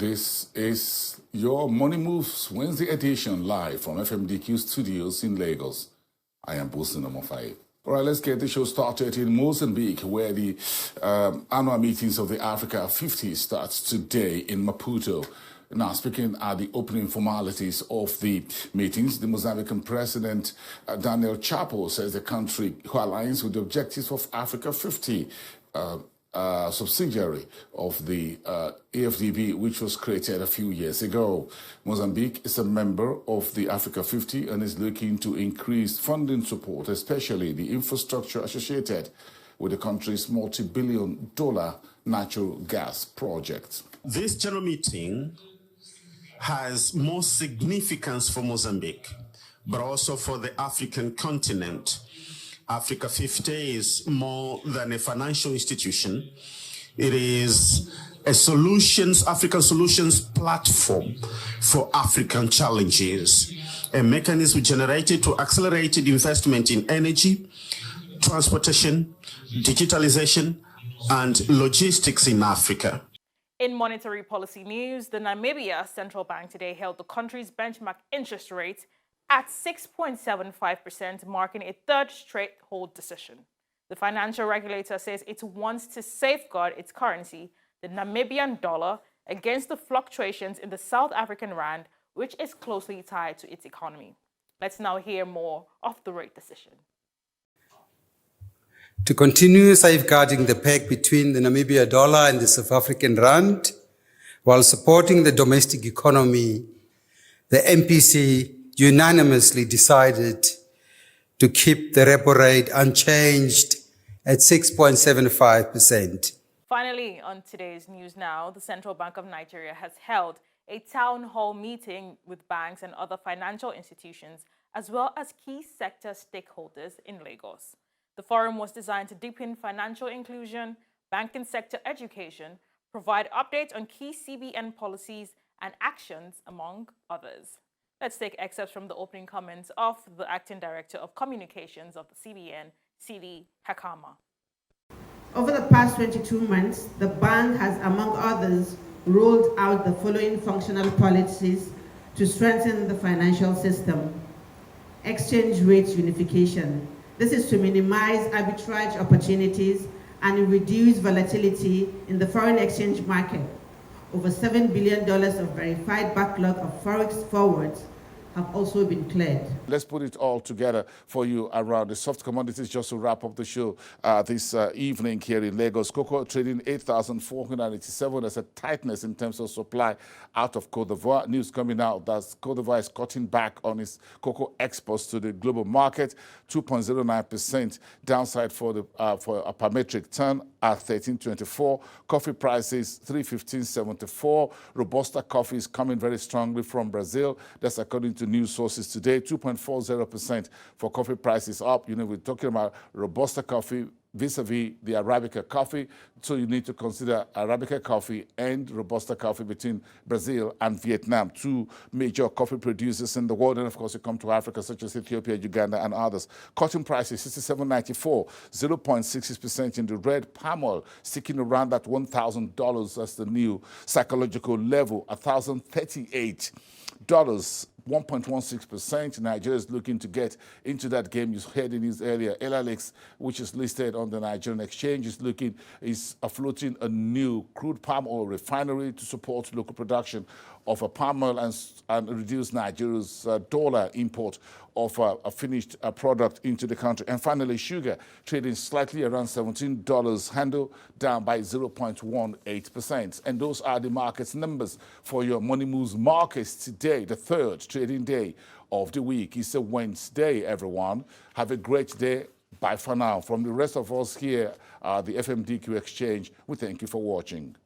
This is your Money Moves Wednesday edition live from FMDQ Studios in Lagos. I am Bosun Omofai. All right, let's get the show started in Mozambique, where the annual meetings of the Africa 50 starts today in Maputo. Now, speaking at the opening formalities of the meetings, the Mozambican President Daniel Chapo says the country, who aligns with the objectives of Africa 50, subsidiary of the AFDB, which was created a few years ago. Mozambique is a member of the Africa 50 and is looking to increase funding support, especially the infrastructure associated with the country's multi-billion-dollar natural gas project. This general meeting has more significance for Mozambique, but also for the African continent. Africa 50 is more than a financial institution. It is a African solutions platform for African challenges, a mechanism generated to accelerate investment in energy, transportation, digitalization, and logistics in Africa. In monetary policy news, the Namibia Central Bank today held the country's benchmark interest rate at 6.75%, marking a third straight hold decision. The financial regulator says it wants to safeguard its currency, the Namibian dollar, against the fluctuations in the South African rand, which is closely tied to its economy. Let's now hear more of the rate decision. To continue safeguarding the peg between the Namibia dollar and the South African rand, while supporting the domestic economy, the MPC unanimously decided to keep the repo rate unchanged at 6.75%. Finally, on today's News Now, the Central Bank of Nigeria has held a town hall meeting with banks and other financial institutions, as well as key sector stakeholders in Lagos. The forum was designed to deepen financial inclusion, banking sector education, provide updates on key CBN policies and actions, among others. Let's take excerpts from the opening comments of the Acting Director of Communications of the CBN, Sidi Hakama. Over the past 22 months, the bank has, among others, rolled out the following functional policies to strengthen the financial system. Exchange rate unification. This is to minimize arbitrage opportunities and reduce volatility in the foreign exchange market. Over $7 billion of verified backlog of forex forwards have also been cleared. Let's put it all together for you around the soft commodities just to wrap up the show this evening here in Lagos. Cocoa trading 8,487. There's a tightness in terms of supply out of Cote d'Ivoire. News coming out that Cote d'Ivoire is cutting back on its cocoa exports to the global market. 2.09% downside for a per metric ton at 13.24. Coffee prices 315.74. Robusta coffee is coming very strongly from Brazil. That's according to news sources today. 2.40% for coffee prices up. You know, we're talking about Robusta coffee vis-a-vis the Arabica coffee. So you need to consider Arabica coffee and Robusta coffee between Brazil and Vietnam, two major coffee producers in the world. And of course, you come to Africa, such as Ethiopia, Uganda, and others. Cotton prices 67.94, 0.66% in the red. Palm oil sticking around that $1,000 as the new psychological level, $1,038. 1.16%. Nigeria is looking to get into that game. You heard in his earlier. Elalix, which is listed on the Nigerian exchange, is floating a new crude palm oil refinery to support local production of a palm oil and reduce Nigeria's dollar import of a finished product into the country. And finally, sugar trading slightly around $17, handle down by 0.18%. And those are the markets numbers for your Money Moves markets today, the third trading day of the week. It's a Wednesday, everyone. Have a great day. Bye for now. From the rest of us here at the FMDQ Exchange, we thank you for watching.